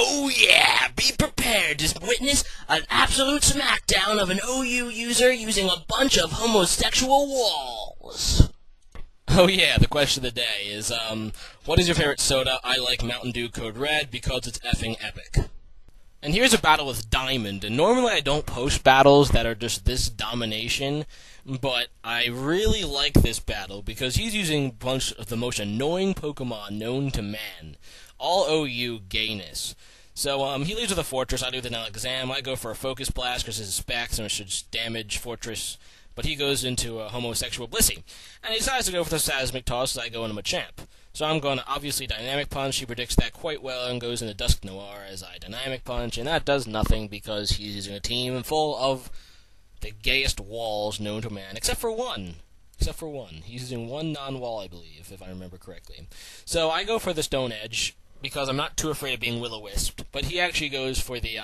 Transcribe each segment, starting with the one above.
Oh yeah, be prepared to witness an absolute smackdown of an OU user using a bunch of homosexual walls. Oh yeah, the question of the day is, what is your favorite soda? I like Mountain Dew Code Red because it's effing epic. And here's a battle with Diamond, and normally I don't post battles that are just this domination, but I really like this battle because he's using a bunch of the most annoying Pokemon known to man. All OU gayness. So, he leads with a Fortress, I do with an Alakazam, I go for a Focus Blast because it's a Specs and it should damage Fortress, but he goes into a homosexual Blissey. And he decides to go for the Seismic Toss, so I go into Machamp. So I'm going to obviously Dynamic Punch, he predicts that quite well and goes into Dusk Noir as I Dynamic Punch, and that does nothing because he's using a team full of the gayest walls known to man, except for one. He's using one non-wall, I believe, if I remember correctly. So I go for the Stone Edge, because I'm not too afraid of being Will-O-Wisped, but he actually goes for the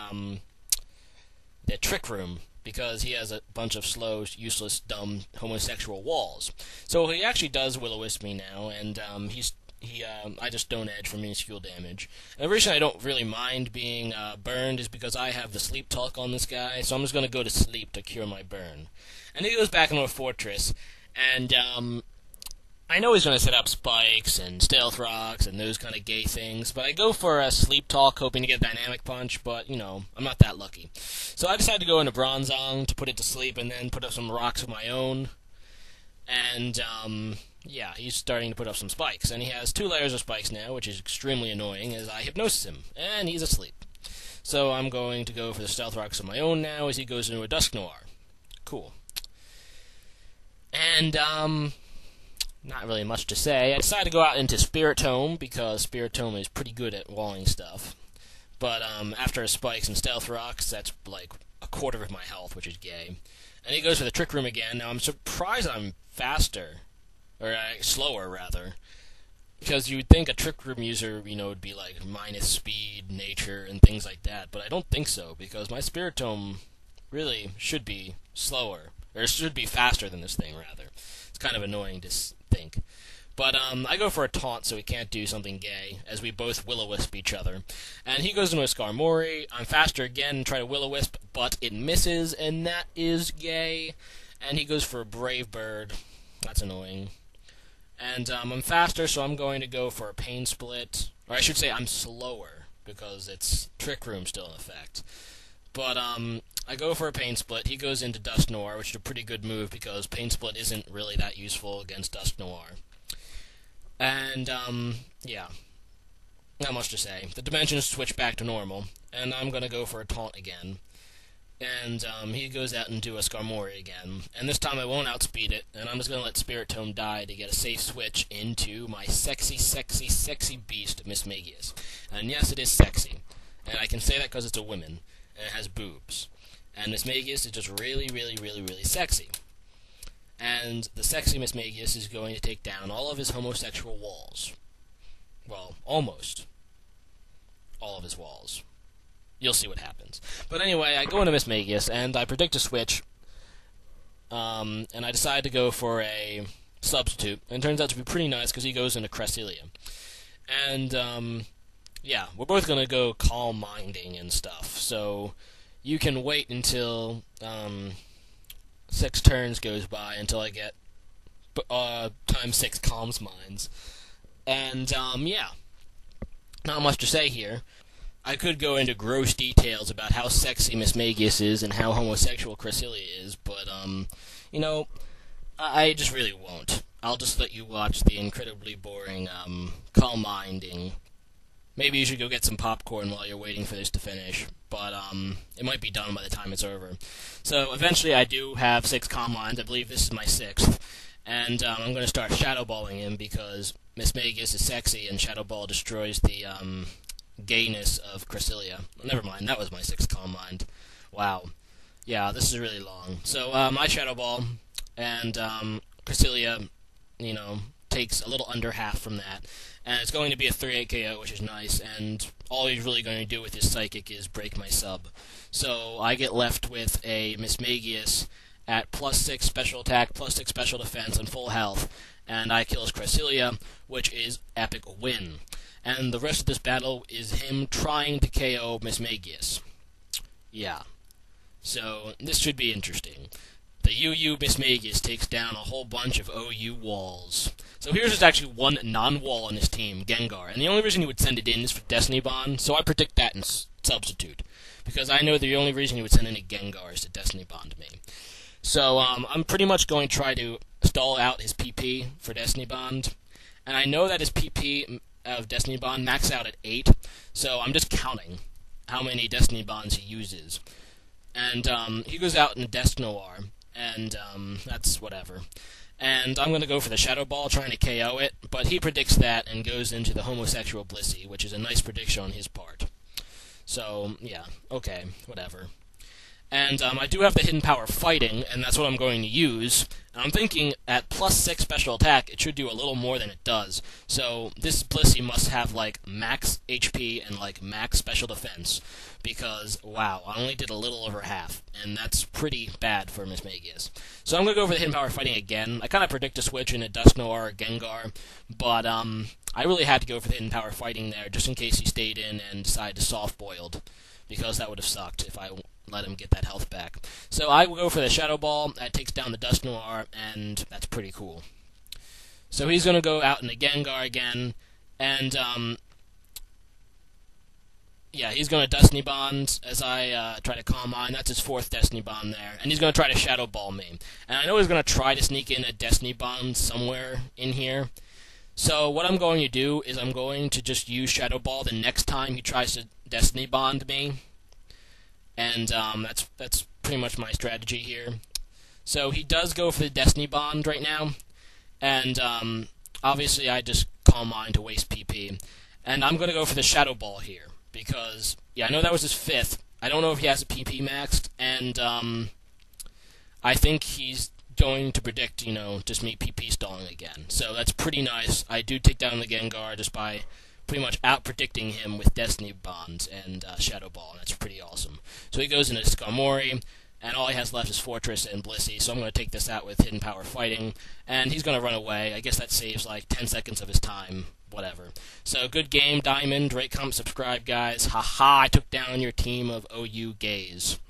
Trick Room, because he has a bunch of slow, useless, dumb, homosexual walls. So he actually does Will-O-Wisp me now, and I just Stone Edge for minuscule damage. And the reason I don't really mind being burned is because I have the Sleep Talk on this guy, so I'm just going to go to sleep to cure my burn. And he goes back into a Fortress, and I know he's going to set up Spikes and Stealth Rocks and those kind of gay things, but I go for a Sleep Talk hoping to get a Dynamic Punch, but, you know, I'm not that lucky. So I decided to go into Bronzong to put it to sleep and then put up some rocks of my own. And, yeah, he's starting to put up some Spikes. And he has 2 layers of Spikes now, which is extremely annoying as I Hypnosis him. And he's asleep. So I'm going to go for the Stealth Rocks of my own now as he goes into a Dusk Noir. Cool. And, not really much to say. I decided to go out into Spiritomb because Spiritomb is pretty good at walling stuff. But after Spikes and Stealth Rocks, that's like a quarter of my health, which is gay. And he goes for the Trick Room again. Now I'm surprised I'm faster, or slower rather, because you would think a Trick Room user, you know, would be like minus speed, nature, and things like that. But I don't think so because my Spiritomb really should be slower, or should be faster than this thing rather. It's kind of annoying to think. But I go for a taunt so he can't do something gay, as we both Will-O-Wisp each other. And he goes into a Skarmory. I'm faster again and try to Will-O-Wisp, but it misses, and that is gay. And he goes for a Brave Bird. That's annoying. And I'm faster, so I'm going to go for a Pain Split. Or I should say I'm slower, because it's Trick Room still in effect. But I go for a Pain Split. He goes into Dusk Noir, which is a pretty good move because Pain Split isn't really that useful against Dusk Noir. And, yeah. Not much to say. The dimensions switch back to normal, and I'm going to go for a Taunt again. And he goes out and do a Skarmory again. And this time I won't outspeed it, and I'm just going to let Spiritomb die to get a safe switch into my sexy, sexy, sexy beast, Mismagius. And yes, it is sexy. And I can say that because it's a woman, and it has boobs. And Mismagius is just really, really, really, really sexy. And the sexy Mismagius is going to take down all of his homosexual walls. Well, almost all of his walls. You'll see what happens. But anyway, I go into Mismagius, and I predict a switch, and I decide to go for a substitute. And it turns out to be pretty nice, because he goes into Cresselia. And, yeah, we're both going to go calm minding and stuff, so you can wait until 6 turns goes by until I get times 6 calms minds. And, yeah, not much to say here. I could go into gross details about how sexy Mismagius is and how homosexual Cresselia is, but, you know, I just really won't. I'll just let you watch the incredibly boring, calm minding. Maybe you should go get some popcorn while you're waiting for this to finish, but it might be done by the time it's over. So eventually I do have 6 calm minds. I believe this is my 6th, and I'm going to start Shadow Balling him because Mismagius is sexy and Shadow Ball destroys the gayness of Cresselia. Well, never mind, that was my 6th calm mind. Wow. Yeah, this is really long. So I Shadow Ball, and Cresselia, you know, takes a little under half from that. And it's going to be a 3-8 KO, which is nice, and all he's really going to do with his Psychic is break my sub. So I get left with a Mismagius at +6 special attack, +6 special defense, and full health, and I kill his Cresselia, which is epic win. and the rest of this battle is him trying to KO Mismagius. Yeah. So, this should be interesting. The UU Mismagius takes down a whole bunch of OU walls. So here's just actually one non-wall on his team, Gengar, and the only reason he would send it in is for Destiny Bond, so I predict that in substitute. Because I know the only reason he would send in a Gengar is to Destiny Bond me. So, I'm pretty much going to try to stall out his PP for Destiny Bond, and I know that his PP of Destiny Bond max out at 8, so I'm just counting how many Destiny Bonds he uses. And, he goes out in a Destinoir, and, that's whatever. And I'm going to go for the Shadow Ball, trying to KO it, but he predicts that and goes into the homosexual Blissey, which is a nice prediction on his part. So, yeah, okay, whatever. And I do have the Hidden Power Fighting, and that's what I'm going to use. And I'm thinking at +6 special attack, it should do a little more than it does. So this Blissey must have, like, max HP and, like, max special defense. Because, wow, I only did a little over half, and that's pretty bad for Mismagius. So I'm going to go for the Hidden Power Fighting again. I kind of predict a switch in a Dusknoir or Gengar, but I really had to go for the Hidden Power Fighting there, just in case he stayed in and decided to soft-boiled, because that would have sucked if I let him get that health back. So I will go for the Shadow Ball. That takes down the Dusknoir, and that's pretty cool. So he's going to go out in the Gengar again, and yeah, he's going to Destiny Bond as I try to Calm Mind. That's his 4th Destiny Bond there, and he's going to try to Shadow Ball me. And I know he's going to try to sneak in a Destiny Bond somewhere in here. So what I'm going to do is I'm going to just use Shadow Ball the next time he tries to Destiny Bond me. And that's pretty much my strategy here. So he does go for the Destiny Bond right now, and obviously I just Calm Mind to waste PP. And I'm going to go for the Shadow Ball here, because, yeah, I know that was his 5th. I don't know if he has a PP maxed, and I think he's going to predict, you know, just me PP stalling again. So that's pretty nice. I do take down the Gengar just by pretty much out-predicting him with Destiny Bonds and Shadow Ball, and that's pretty awesome. So he goes into Skarmory, and all he has left is Fortress and Blissey, so I'm going to take this out with Hidden Power Fighting, and he's going to run away. I guess that saves like 10 seconds of his time, whatever. So good game, Diamond. Rate, comment, subscribe, guys. Haha, I took down your team of OU gays.